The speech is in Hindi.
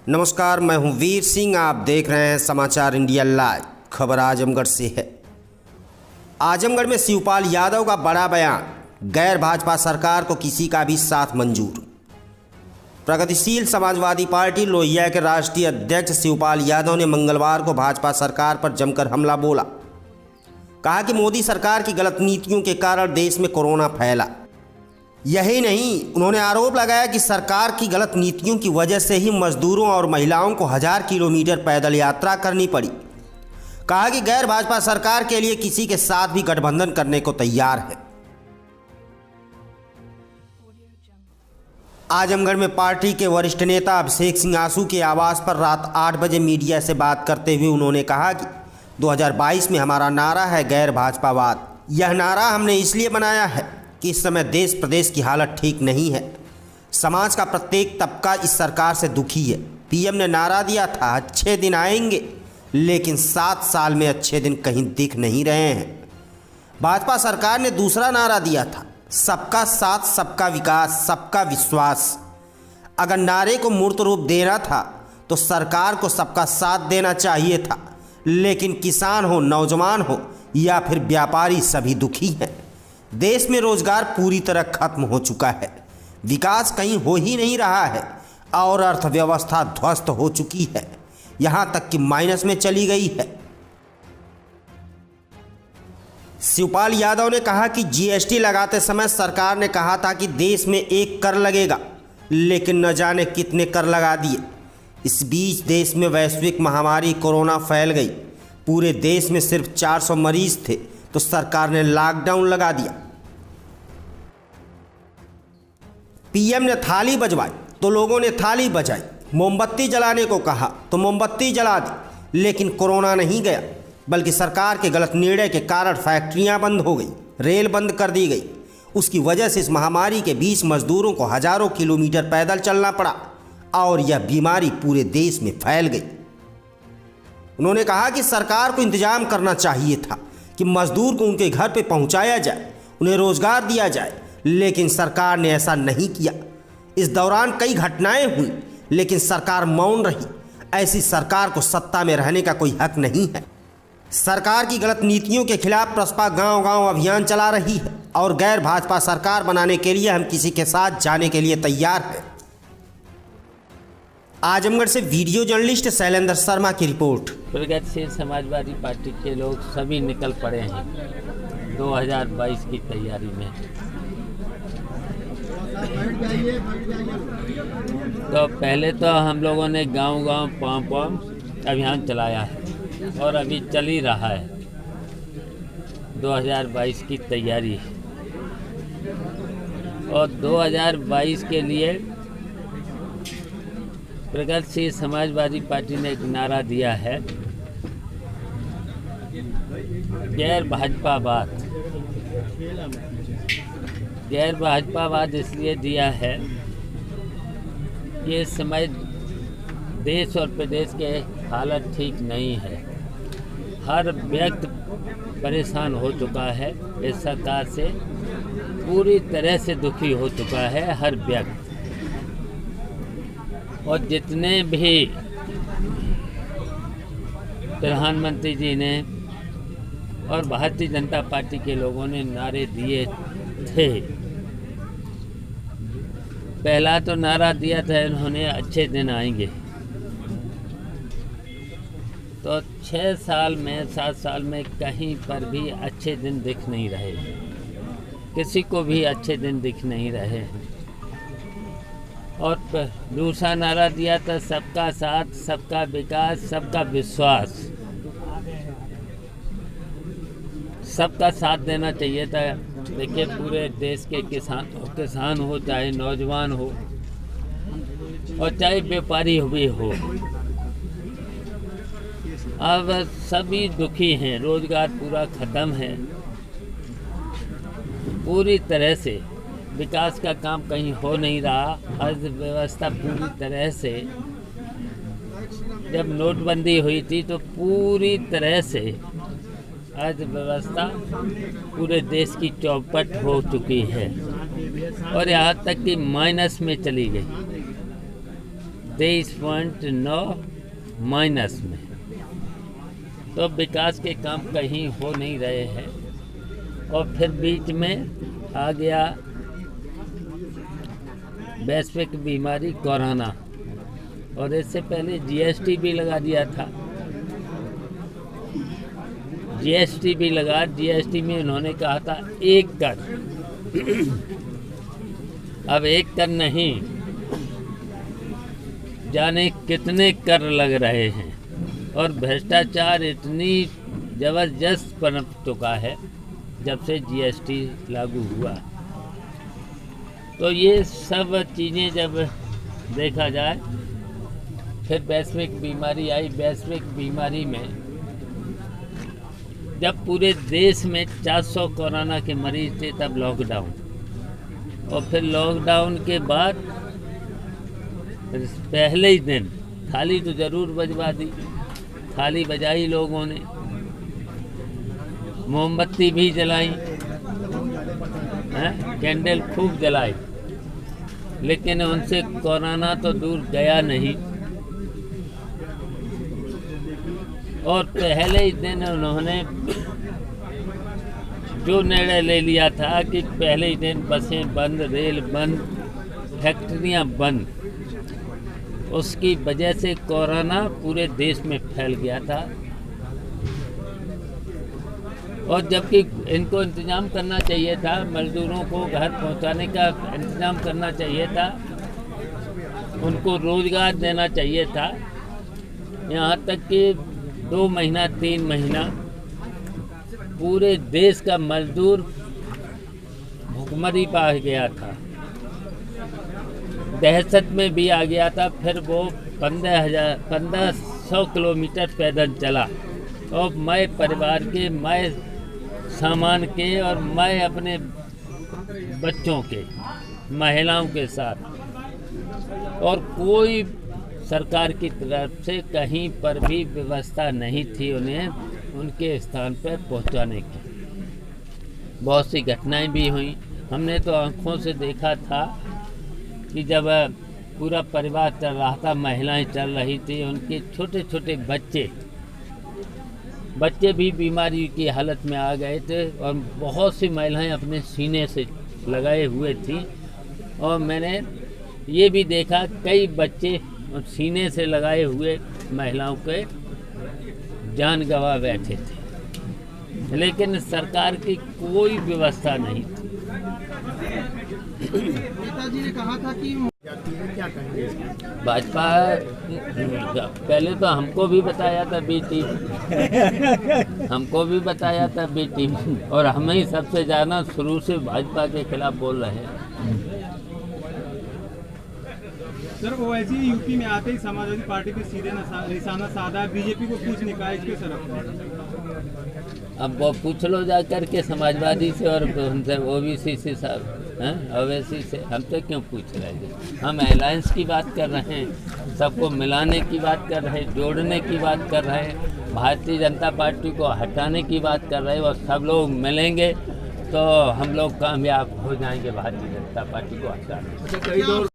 नमस्कार, मैं हूं वीर सिंह। आप देख रहे हैं समाचार इंडिया लाइव। खबर आजमगढ़ से है। आजमगढ़ में शिवपाल यादव का बड़ा बयान, गैर भाजपा सरकार को किसी का भी साथ मंजूर। प्रगतिशील समाजवादी पार्टी लोहिया के राष्ट्रीय अध्यक्ष शिवपाल यादव ने मंगलवार को भाजपा सरकार पर जमकर हमला बोला। कहा कि मोदी सरकार की गलत नीतियों के कारण देश में कोरोना फैला। यही नहीं, उन्होंने आरोप लगाया कि सरकार की गलत नीतियों की वजह से ही मजदूरों और महिलाओं को 1000 किलोमीटर पैदल यात्रा करनी पड़ी। कहा कि गैर भाजपा सरकार के लिए किसी के साथ भी गठबंधन करने को तैयार है। आजमगढ़ में पार्टी के वरिष्ठ नेता अभिषेक सिंह आसू के आवास पर रात 8 बजे मीडिया से बात करते हुए उन्होंने कहा कि 2022 में हमारा नारा है गैर भाजपावाद। यह नारा हमने इसलिए बनाया है कि इस समय देश प्रदेश की हालत ठीक नहीं है। समाज का प्रत्येक तबका इस सरकार से दुखी है। पीएम ने नारा दिया था अच्छे दिन आएंगे, लेकिन 7 साल में अच्छे दिन कहीं दिख नहीं रहे हैं। भाजपा सरकार ने दूसरा नारा दिया था सबका साथ, सबका विकास, सबका विश्वास। अगर नारे को मूर्त रूप देना था तो सरकार को सबका साथ देना चाहिए था, लेकिन किसान हो, नौजवान हो या फिर व्यापारी, सभी दुखी हैं। देश में रोजगार पूरी तरह खत्म हो चुका है, विकास कहीं हो ही नहीं रहा है और अर्थव्यवस्था ध्वस्त हो चुकी है, यहां तक कि माइनस में चली गई है। शिवपाल यादव ने कहा कि जीएसटी लगाते समय सरकार ने कहा था कि देश में एक कर लगेगा, लेकिन न जाने कितने कर लगा दिए। इस बीच देश में वैश्विक महामारी कोरोना फैल गई। पूरे देश में सिर्फ 400 मरीज थे तो सरकार ने लॉकडाउन लगा दिया। पीएम ने थाली बजवाई तो लोगों ने थाली बजाई। मोमबत्ती जलाने को कहा तो मोमबत्ती जला दी, लेकिन कोरोना नहीं गया, बल्कि सरकार के गलत निर्णय के कारण फैक्ट्रियां बंद हो गई, रेल बंद कर दी गई। उसकी वजह से इस महामारी के बीच मजदूरों को हजारों किलोमीटर पैदल चलना पड़ा और यह बीमारी पूरे देश में फैल गई। उन्होंने कहा कि सरकार को इंतजाम करना चाहिए था कि मजदूर को उनके घर पे पहुंचाया जाए, उन्हें रोजगार दिया जाए, लेकिन सरकार ने ऐसा नहीं किया। इस दौरान कई घटनाएं हुई, लेकिन सरकार मौन रही। ऐसी सरकार को सत्ता में रहने का कोई हक नहीं है। सरकार की गलत नीतियों के खिलाफ प्रसपा गांव-गांव अभियान चला रही है और गैर भाजपा सरकार बनाने के लिए हम किसी के साथ जाने के लिए तैयार हैं। आजमगढ़ से वीडियो जर्नलिस्ट शैलेंद्र शर्मा की रिपोर्ट। प्रगतिशील समाजवादी पार्टी के लोग सभी निकल पड़े हैं 2022 की तैयारी में। तो पहले तो हम लोगों ने गांव-गांव पांव अभियान चलाया है और अभी चल ही रहा है 2022 की तैयारी। और 2022 के लिए प्रगतिशील समाजवादी पार्टी ने एक नारा दिया है गैर भाजपावाद। गैर भाजपावाद इसलिए दिया है कि इस समय देश और प्रदेश के हालत ठीक नहीं है। हर व्यक्ति परेशान हो चुका है, इस सरकार से पूरी तरह से दुखी हो चुका है हर व्यक्ति। और जितने भी प्रधानमंत्री जी ने और भारतीय जनता पार्टी के लोगों ने नारे दिए थे, पहला तो नारा दिया था इन्होंने अच्छे दिन आएंगे। तो 6 साल में 7 साल में कहीं पर भी अच्छे दिन दिख नहीं रहे, किसी को भी अच्छे दिन दिख नहीं रहे। और दूसरा नारा दिया था सबका साथ, सबका विकास, सबका विश्वास। सबका साथ देना चाहिए था। देखिए पूरे देश के किसान हो, चाहे नौजवान हो और चाहे व्यापारी भी हो, अब सभी दुखी हैं। रोजगार पूरा ख़त्म है पूरी तरह से। विकास का काम कहीं हो नहीं रहा। अर्थव्यवस्था पूरी तरह से, जब नोटबंदी हुई थी तो पूरी तरह से अर्थव्यवस्था पूरे देश की चौपट हो चुकी है और यहाँ तक कि माइनस में चली गई। 23.9 माइनस में। तो विकास के काम कहीं हो नहीं रहे हैं। और फिर बीच में आ गया वैश्विक बीमारी कोरोना, और इससे पहले जीएसटी भी लगा दिया था। जीएसटी भी लगा, जीएसटी में उन्होंने कहा था 1 कर। अब 1 कर नहीं, जाने कितने कर लग रहे हैं। और भ्रष्टाचार इतनी ज़बरदस्त पनप चुका है जब से जीएसटी लागू हुआ। तो ये सब चीज़ें जब देखा जाए, फिर वैश्विक बीमारी आई। वैश्विक बीमारी में जब पूरे देश में 400 कोरोना के मरीज थे, तब लॉकडाउन। और फिर लॉकडाउन के बाद पहले ही दिन थाली तो ज़रूर बजवा दी, थाली बजाई लोगों ने, मोमबत्ती भी जलाई, कैंडल खूब जलाई, लेकिन उनसे कोरोना तो दूर गया नहीं। और पहले ही दिन उन्होंने जो निर्णय ले लिया था कि पहले ही दिन बसें बंद, रेल बंद, फैक्ट्रियां बंद, उसकी वजह से कोरोना पूरे देश में फैल गया था। और जबकि इनको इंतज़ाम करना चाहिए था, मजदूरों को घर पहुंचाने का इंतज़ाम करना चाहिए था, उनको रोज़गार देना चाहिए था। यहाँ तक कि 2 महीना 3 महीना पूरे देश का मजदूर भुखमरी पा गया था, दहशत में भी आ गया था। फिर वो 1500 किलोमीटर पैदल चला, और मैं परिवार के, मैं सामान के, और मैं अपने बच्चों के, महिलाओं के साथ। और कोई सरकार की तरफ से कहीं पर भी व्यवस्था नहीं थी उन्हें उनके स्थान पर पहुंचाने की। बहुत सी घटनाएं भी हुई। हमने तो आँखों से देखा था कि जब पूरा परिवार चल रहा था, महिलाएं चल रही थी, उनके छोटे छोटे बच्चे भी बीमारी की हालत में आ गए थे। और बहुत सी महिलाएं अपने सीने से लगाए हुए थी। और मैंने ये भी देखा कई बच्चे सीने से लगाए हुए महिलाओं के जान गंवा बैठे थे, लेकिन सरकार की कोई व्यवस्था नहीं थी। नेताजी ने कहा था कि क्या कहेंगे? भाजपा पहले तो हमको भी बताया था बी टीम, हमको भी बताया था बी टीम, और हम ही सबसे ज़्यादा शुरू से भाजपा के खिलाफ बोल रहे हैं। सर, ओवैसी यूपी में आते ही समाजवादी पार्टी पे सीधे निशाना साधा, बीजेपी को कुछ नहीं कहा इसके तरफ। अब वो पूछ लो जा करके समाजवादी से और उनसे, ओबीसी से, साहब ओवैसी से हमसे क्यों पूछ रहे हैं? हम अलायंस की बात कर रहे हैं, सबको मिलाने की बात कर रहे हैं, जोड़ने की बात कर रहे हैं, भारतीय जनता पार्टी को हटाने की बात कर रहे हैं। और सब लोग मिलेंगे तो हम लोग कामयाब हो जाएंगे भारतीय जनता पार्टी को हटाने।